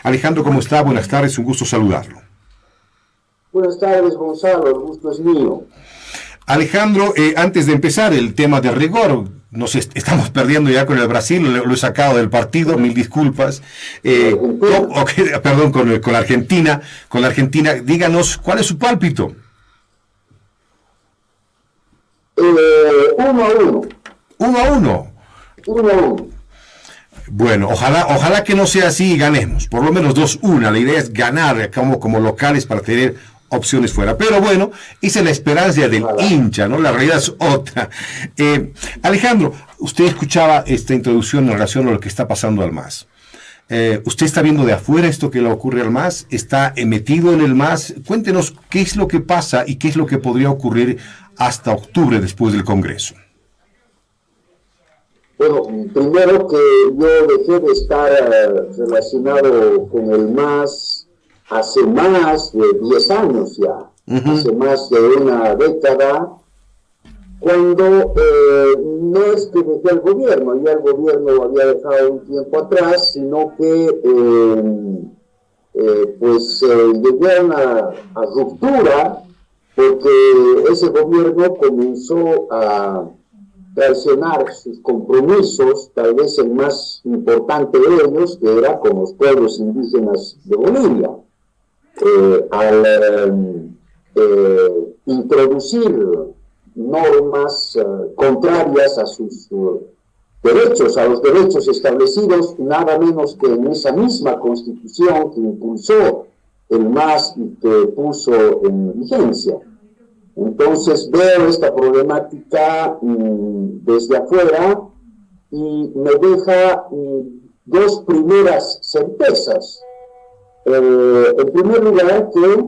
Alejandro, ¿cómo está? Buenas tardes, un gusto saludarlo. Buenas tardes, Gonzalo, el gusto es mío. Alejandro, antes de empezar el tema de rigor, estamos perdiendo ya con el Brasil, lo he sacado del partido, mil disculpas. Perdón, con la Argentina. Con la Argentina, díganos, ¿cuál es su pálpito? 1-1. 1-1. 1-1. Bueno, ojalá que no sea así y ganemos, por lo menos 2-1. La idea es ganar como locales para tener opciones fuera. Pero bueno, esa es la esperanza del hincha, ¿no? La realidad es otra. Alejandro, usted escuchaba esta introducción en relación a lo que está pasando al MAS. ¿Usted está viendo de afuera esto que le ocurre al MAS? ¿Está metido en el MAS? Cuéntenos qué es lo que pasa y qué es lo que podría ocurrir hasta octubre después del Congreso. Bueno, primero que yo dejé de estar relacionado con el MAS hace más de 10 años ya, hace más de una década, cuando no es que dejé el gobierno, ya el gobierno lo había dejado un tiempo atrás, sino que llegué a una ruptura, porque ese gobierno comenzó a traicionar sus compromisos, tal vez el más importante de ellos, que era con los pueblos indígenas de Bolivia, al introducir normas contrarias a sus derechos, a los derechos establecidos, nada menos que en esa misma Constitución que impulsó el MAS y que puso en vigencia. Entonces veo esta problemática desde afuera y me deja dos primeras certezas. En primer lugar, que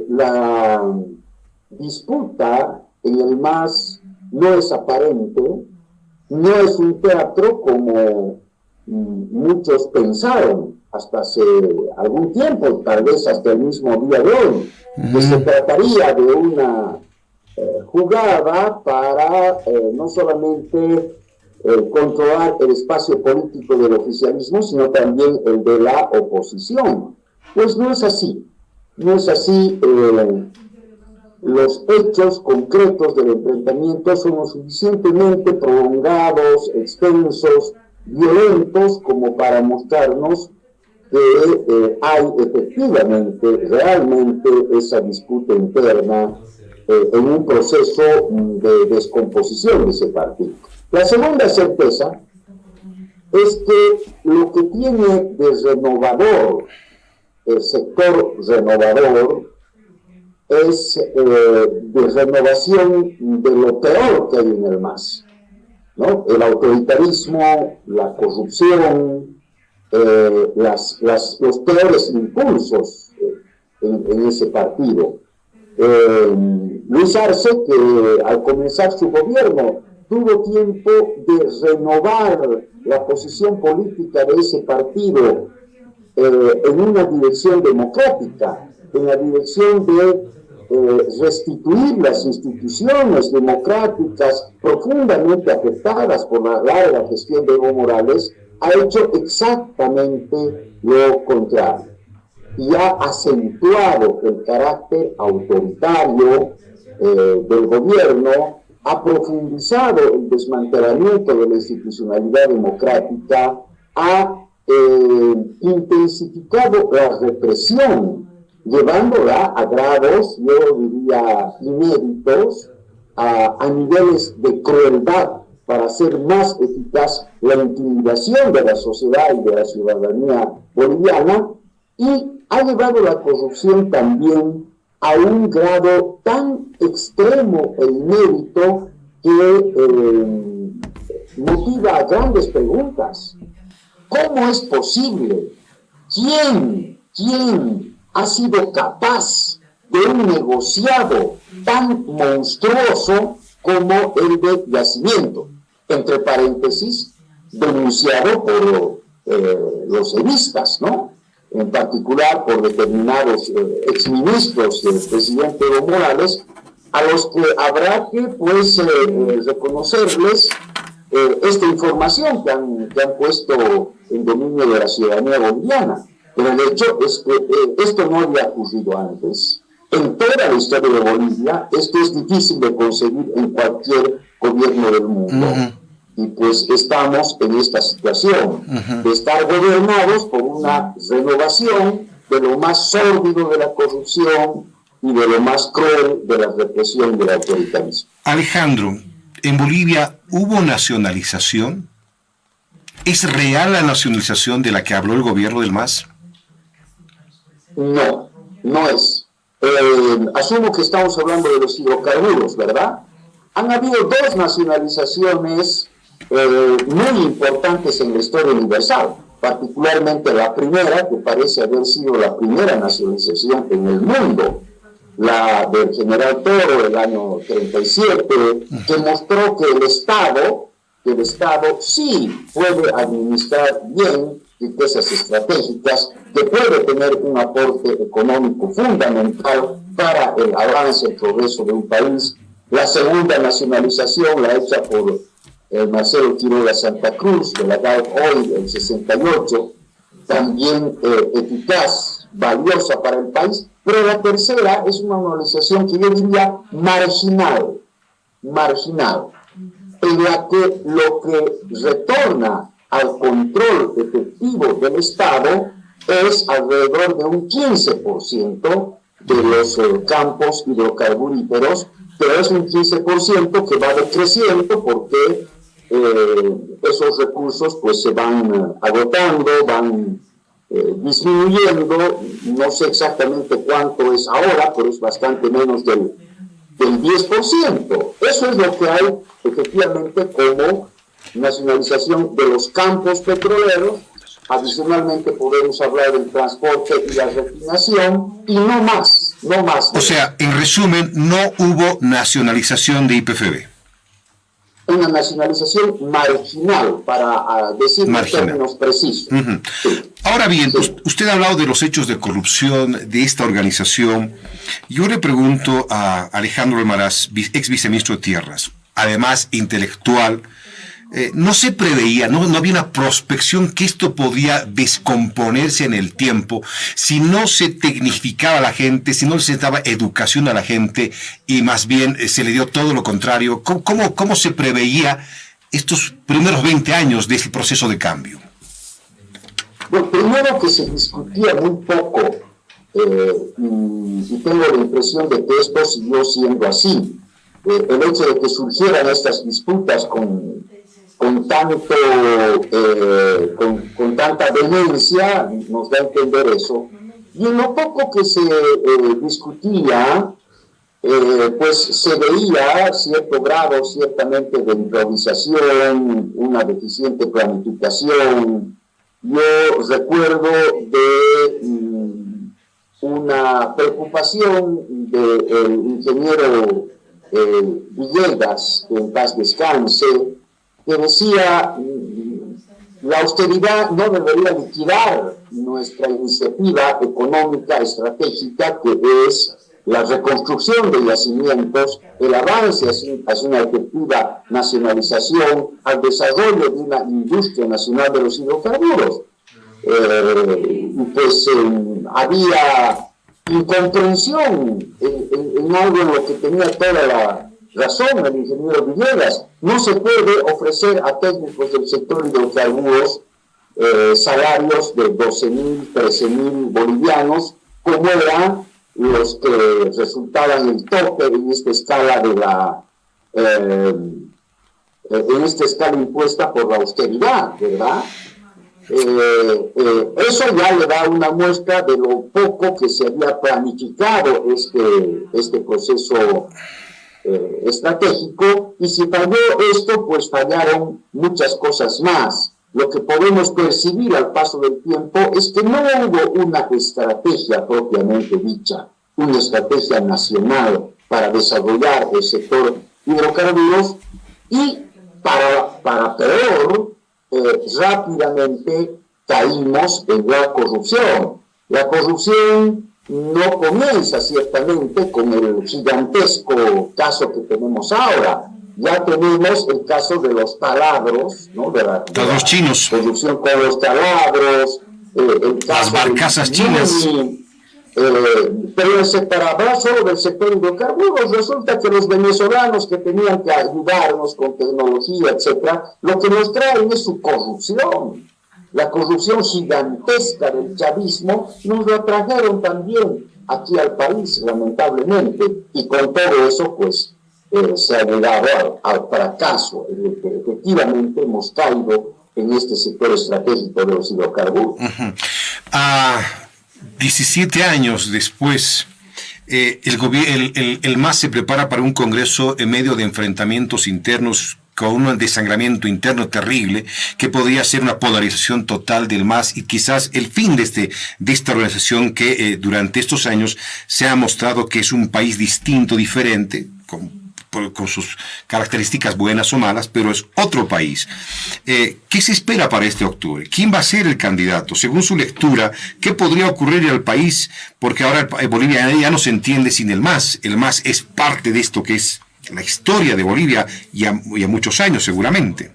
la disputa en el MAS no es aparente, no es un teatro como muchos pensaron hasta hace algún tiempo, tal vez hasta el mismo día de hoy, que se trataría de una jugada para no solamente controlar el espacio político del oficialismo, sino también el de la oposición. Pues no es así, no es así. Los hechos concretos del enfrentamiento son lo suficientemente prolongados, extensos, violentos, como para mostrarnos que hay efectivamente, realmente, esa disputa interna en un proceso de descomposición de ese partido. La segunda certeza es que lo que tiene de renovador el sector renovador es de renovación de lo peor que hay en el MAS, ¿no? El autoritarismo, la corrupción, los peores impulsos en ese partido. Luis Arce, que al comenzar su gobierno tuvo tiempo de renovar la posición política de ese partido en una dirección democrática, en la dirección de restituir las instituciones democráticas profundamente afectadas por la larga gestión de Evo Morales, ha hecho exactamente lo contrario y ha acentuado el carácter autoritario del gobierno, ha profundizado el desmantelamiento de la institucionalidad democrática, ha intensificado la represión, llevándola a grados, yo diría, inéditos, a niveles de crueldad, para hacer más eficaz la intimidación de la sociedad y de la ciudadanía boliviana, y ha llevado la corrupción también a un grado tan extremo e inédito que motiva grandes preguntas. ¿Cómo es posible? ¿Quién ha sido capaz de un negociado tan monstruoso como el de yacimiento? Entre paréntesis, denunciado por los evistas, ¿no? En particular por determinados exministros del presidente Evo Morales, a los que habrá que, reconocerles esta información que han puesto en dominio de la ciudadanía boliviana. Pero el hecho es que esto no había ocurrido antes. En toda la historia de Bolivia, esto es difícil de conseguir en cualquier gobierno del mundo. Y pues estamos en esta situación de estar gobernados por una renovación de lo más sórdido de la corrupción y de lo más cruel de la represión del autoritarismo. Alejandro, ¿en Bolivia hubo nacionalización? ¿Es real la nacionalización de la que habló el gobierno del MAS? No, no es. Asumo que estamos hablando de los hidrocarburos, ¿verdad? Han habido dos nacionalizaciones muy importantes en la historia universal, particularmente la primera, que parece haber sido la primera nacionalización en el mundo, la del general Toro del año 37, que mostró que el Estado sí puede administrar bien riquezas estratégicas, que puede tener un aporte económico fundamental para el avance y el progreso de un país. La segunda nacionalización, la hecha por Marcelo Quiroga Santa Cruz, de la GAEP hoy, del 68, también eficaz, valiosa para el país, pero la tercera es una nacionalización que yo diría marginal, en la que lo que retorna al control efectivo del Estado es alrededor de un 15% de los campos hidrocarburíferos, pero es un 15% que va decreciendo porque esos recursos pues se van agotando, van disminuyendo. No sé exactamente cuánto es ahora, pero es bastante menos del 10%. Eso es lo que hay efectivamente como nacionalización de los campos petroleros. Adicionalmente podemos hablar del transporte y la refinación, y no más. O sea, en resumen, no hubo nacionalización de YPFB. Una nacionalización marginal, para decir en términos precisos. Sí. Ahora bien, Sí. Usted ha hablado de los hechos de corrupción de esta organización. Yo le pregunto a Alejandro Almaraz, ex viceministro de Tierras, además intelectual, no se preveía, no había una prospección que esto podía descomponerse en el tiempo si no se tecnificaba a la gente, si no se daba educación a la gente y más bien se le dio todo lo contrario. ¿Cómo se preveía estos primeros 20 años de ese proceso de cambio? Bueno, primero que se discutía muy poco, y tengo la impresión de que esto siguió siendo así. El hecho de que surgieran estas disputas con tanta vehemencia nos da a entender eso. Y en lo poco que se discutía, pues se veía cierto grado ciertamente de improvisación, una deficiente planificación. Yo recuerdo de una preocupación del ingeniero Villegas, que en paz descanse, que decía: la austeridad no debería liquidar nuestra iniciativa económica estratégica, que es la reconstrucción de yacimientos, el avance hacia una efectiva nacionalización, al desarrollo de una industria nacional de los hidrocarburos. Pues había incomprensión en algo en lo que tenía toda la razón el ingeniero Villegas. No se puede ofrecer a técnicos del sector hidrocarburos salarios de 12.000, 13.000 bolivianos, como eran los que resultaban el tope en esta escala impuesta por la austeridad, ¿verdad? Eso ya le da una muestra de lo poco que se había planificado este proceso estratégico, y si falló esto, pues fallaron muchas cosas más. Lo que podemos percibir al paso del tiempo es que no hubo una estrategia propiamente dicha, una estrategia nacional para desarrollar el sector hidrocarburos, y para peor, rápidamente caímos en la corrupción. La corrupción no comienza ciertamente con el gigantesco caso que tenemos ahora. Ya tenemos el caso de los taladros, ¿no? De la chinos. Corrupción con los taladros, el caso las barcazas chinas. Pero se paraba solo del sector hidrocarburos. Resulta que los venezolanos que tenían que ayudarnos con tecnología, etcétera, lo que nos traen es su corrupción. La corrupción gigantesca del chavismo nos la trajeron también aquí al país, lamentablemente, y con todo eso, pues, se ha llegado al fracaso. Efectivamente, hemos caído en este sector estratégico de los hidrocarburos. 17 años después, el MAS se prepara para un congreso en medio de enfrentamientos internos con un desangramiento interno terrible que podría ser una polarización total del MAS y quizás el fin de esta organización que durante estos años se ha mostrado que es un país distinto, diferente, con sus características buenas o malas, pero es otro país. ¿Qué se espera para este octubre? ¿Quién va a ser el candidato? Según su lectura, ¿qué podría ocurrir al país? Porque ahora Bolivia ya no se entiende sin el MAS. El MAS es parte de esto que es la historia de Bolivia y a muchos años seguramente.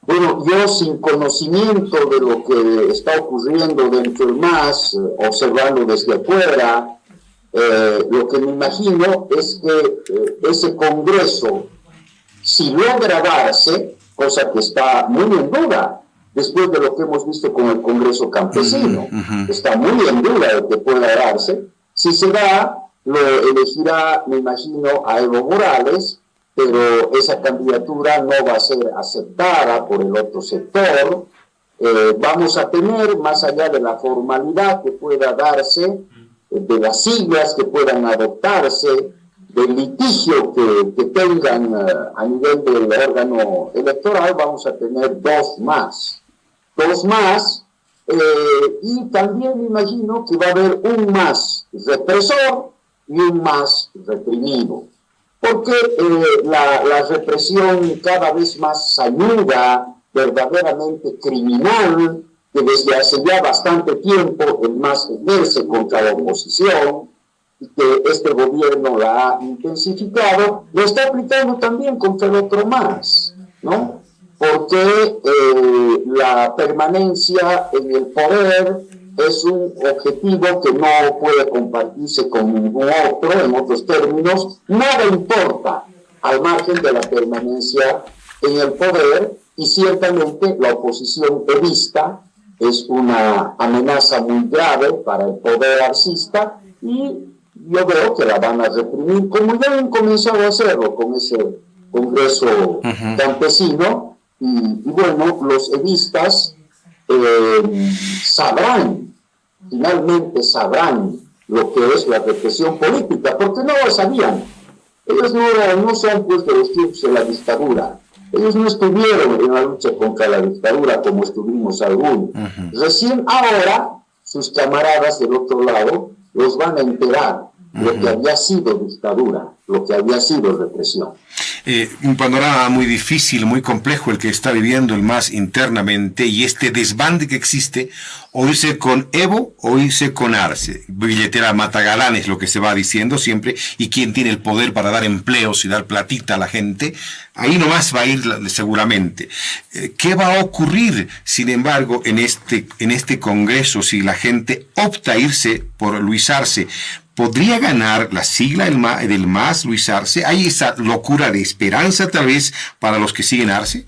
Bueno, yo sin conocimiento de lo que está ocurriendo dentro del MAS, observando desde afuera, lo que me imagino es que ese congreso, si logra darse, cosa que está muy en duda, después de lo que hemos visto con el Congreso Campesino, está muy en duda de que pueda darse, si se da, lo elegirá, me imagino, a Evo Morales, pero esa candidatura no va a ser aceptada por el otro sector. Vamos a tener, más allá de la formalidad que pueda darse, de las siglas que puedan adoptarse, del litigio que tengan a nivel del órgano electoral, vamos a tener dos más, y también me imagino que va a haber un más represor y un más reprimido, porque la represión cada vez más sañuda, verdaderamente criminal, que desde hace ya bastante tiempo el MAS ejerce contra la oposición y que este gobierno la ha intensificado, lo está aplicando también contra el otro MAS, ¿no? Porque la permanencia en el poder es un objetivo que no puede compartirse con ningún otro. En otros términos, nada importa al margen de la permanencia en el poder, y ciertamente la oposición evista es una amenaza muy grave para el poder arcista, y yo veo que la van a reprimir, como ya han comenzado a hacerlo con ese Congreso campesino, y bueno, los evistas finalmente sabrán lo que es la represión política, porque no lo sabían. Ellos no son pues de los tiempos de la dictadura. Ellos no estuvieron en la lucha contra la dictadura como estuvimos algunos. Recién ahora sus camaradas del otro lado los van a enterar lo que había sido dictadura, lo que había sido represión. Un panorama muy difícil, muy complejo el que está viviendo el MAS internamente, y este desbande que existe, o irse con Evo o irse con Arce. Billetera mata galán es lo que se va diciendo siempre, y quien tiene el poder para dar empleos y dar platita a la gente, ahí nomás va a ir seguramente. ¿Qué va a ocurrir, sin embargo, en este Congreso si la gente opta a irse por Luis Arce? ¿Podría ganar la sigla del MAS Luis Arce? ¿Hay esa locura de esperanza tal vez para los que siguen Arce?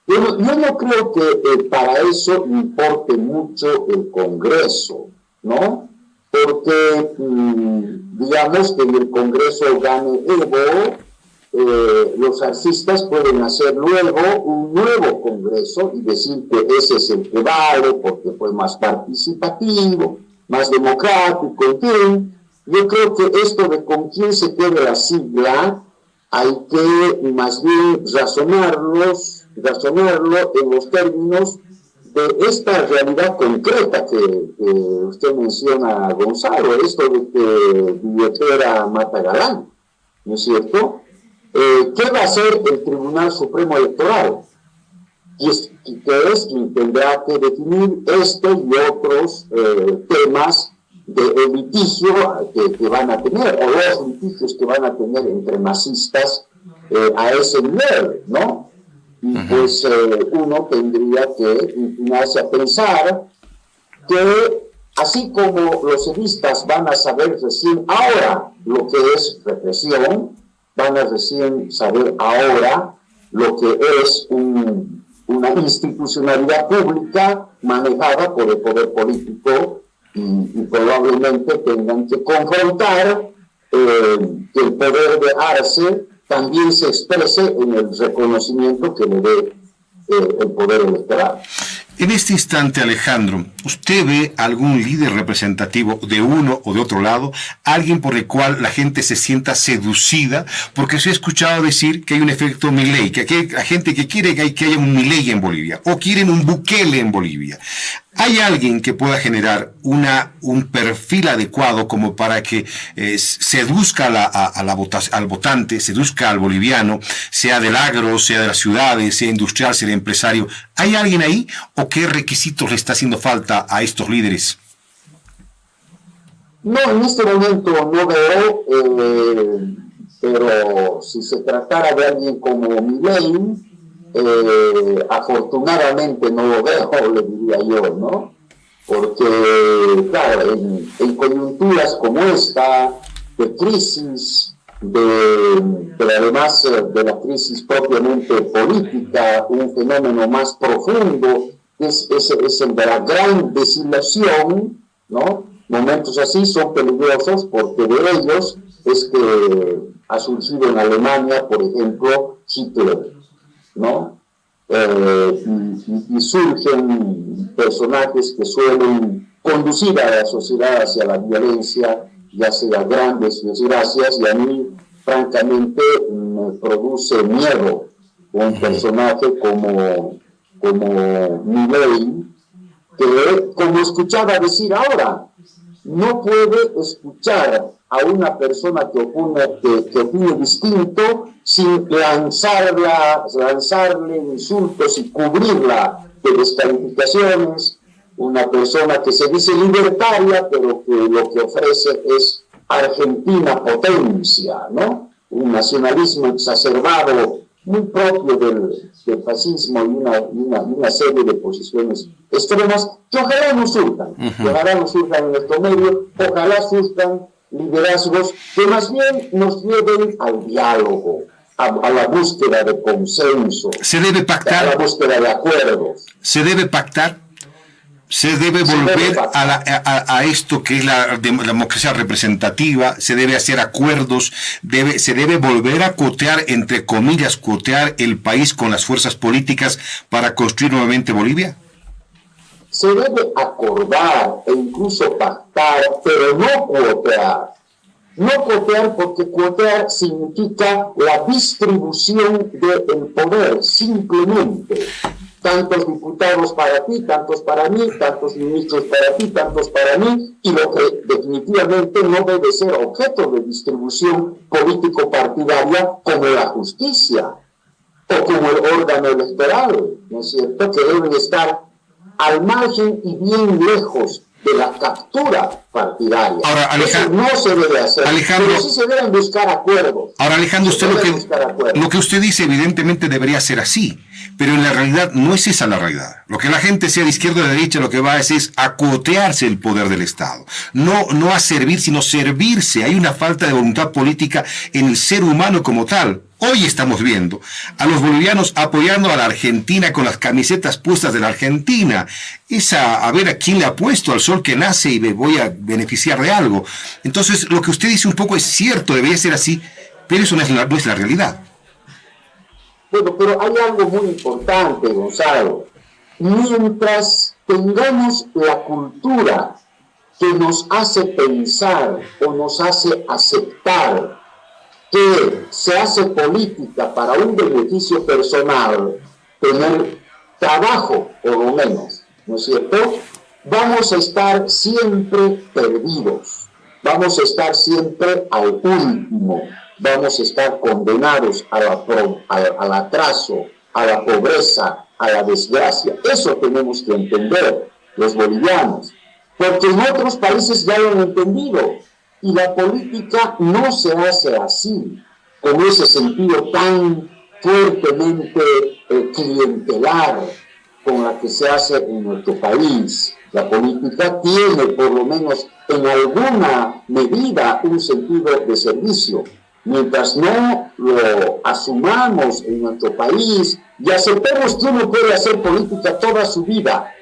Yo no creo que para eso importe mucho el Congreso, ¿no? Porque, digamos que en el Congreso gane Evo, los arcistas pueden hacer luego un nuevo Congreso y decir que ese es el que vale porque fue más participativo, más democrático, en fin. Yo creo que esto de con quién se quede la sigla hay que más bien razonarlo en los términos de esta realidad concreta que usted menciona, Gonzalo, esto de que billetera mata galán, ¿no es cierto? ¿Qué va a hacer el Tribunal Supremo Electoral? Que es quien tendrá que definir este y otros temas del litigio que van a tener, o los litigios que van a tener entre masistas a ese nivel, ¿no? Y pues uno tendría que inclinarse a pensar que así como los evistas van a saber recién ahora lo que es represión, van a recién saber ahora lo que es una institucionalidad pública manejada por el poder político y probablemente tengan que confrontar que el poder de Arce también se exprese en el reconocimiento que le dé el poder electoral. En este instante, Alejandro, ¿usted ve algún líder representativo de uno o de otro lado? ¿Alguien por el cual la gente se sienta seducida? Porque se ha escuchado decir que hay un efecto Milei, que hay gente que quiere que haya un Milei en Bolivia, o quieren un Bukele en Bolivia. ¿Hay alguien que pueda generar un perfil adecuado como para que seduzca al votante, seduzca al boliviano, sea del agro, sea de las ciudades, sea industrial, sea empresario? ¿Hay alguien ahí o qué requisitos le está haciendo falta a estos líderes? No, en este momento no veo, pero si se tratara de alguien como Milei, afortunadamente no lo veo, le diría yo, ¿no? Porque, claro, en coyunturas como esta, de crisis, pero además de la crisis propiamente política, un fenómeno más profundo, es el de la gran desilusión, ¿no? Momentos así son peligrosos porque de ellos es que ha surgido en Alemania, por ejemplo, Hitler, ¿no? Y surgen personajes que suelen conducir a la sociedad hacia la violencia, ya sea grandes desgracias, y a mí, francamente, me produce miedo un personaje como Milei, que, como escuchaba decir ahora, no puede escuchar a una persona que opine distinto sin lanzarle insultos y cubrirla de descalificaciones. Una persona que se dice libertaria, pero que lo que ofrece es Argentina potencia, ¿no? Un nacionalismo exacerbado muy propio del fascismo y una serie de posiciones extremas que ojalá no surjan, en nuestro medio, ojalá surjan liderazgos que más bien nos lleven al diálogo, a la búsqueda de consenso, ¿se debe pactar? A la búsqueda de acuerdos. ¿Se debe pactar? ¿Se debe volver a esto que es la democracia representativa? ¿Se debe hacer acuerdos? ¿Se debe volver a cotear, entre comillas, cotear el país con las fuerzas políticas para construir nuevamente Bolivia? Se debe acordar e incluso pactar, pero no cuotear. No cuotear porque cuotear significa la distribución del poder, simplemente. Tantos diputados para ti, tantos para mí, tantos ministros para ti, tantos para mí, y lo que definitivamente no debe ser objeto de distribución político-partidaria como la justicia o como el órgano electoral, ¿no es cierto?, que deben estar al margen y bien lejos de la captura partidaria. Ahora, eso no se debe hacer, Alejandro, pero sí se deben buscar acuerdos. Ahora, Alejandro, usted lo que usted dice evidentemente debería ser así, pero en la realidad no es esa la realidad. Lo que la gente, sea de izquierda o de derecha, lo que va es a cotearse el poder del Estado. No a servir, sino servirse. Hay una falta de voluntad política en el ser humano como tal. Hoy estamos viendo a los bolivianos apoyando a la Argentina con las camisetas puestas de la Argentina. A ver a quién le apuesto al sol que nace y me voy a beneficiar de algo. Entonces, lo que usted dice un poco es cierto, debería ser así, pero eso no es la realidad. Bueno, pero hay algo muy importante, Gonzalo. Mientras tengamos la cultura que nos hace pensar o nos hace aceptar que se hace política para un beneficio personal, tener trabajo por lo menos, ¿no es cierto?, vamos a estar siempre perdidos, vamos a estar siempre al último, vamos a estar condenados al atraso, a la pobreza, a la desgracia. Eso tenemos que entender los bolivianos. porque en otros países ya lo han entendido. Y la política no se hace así, con ese sentido tan fuertemente clientelar con la que se hace en nuestro país. La política tiene, por lo menos en alguna medida, un sentido de servicio. Mientras no lo asumamos en nuestro país y aceptemos que uno puede hacer política toda su vida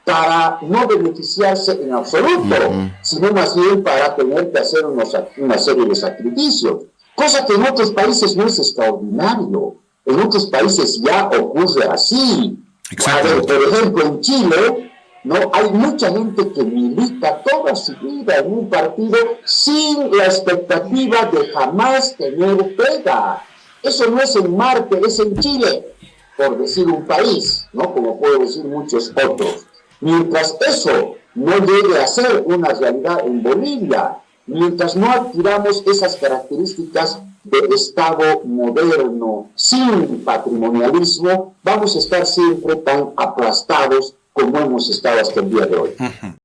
para no beneficiarse en absoluto, sino más bien para tener que hacer una serie de sacrificios, cosa que en otros países no es extraordinario. En otros países ya ocurre así. A ver, por ejemplo, en Chile, ¿no? Hay mucha gente que milita toda su vida en un partido sin la expectativa de jamás tener pega. Eso no es en Marte, es en Chile, por decir un país, ¿no? Como puedo decir muchos otros. Mientras eso no llegue a ser una realidad en Bolivia, mientras no adquiramos esas características de Estado moderno, sin patrimonialismo, vamos a estar siempre tan aplastados como hemos estado hasta el día de hoy.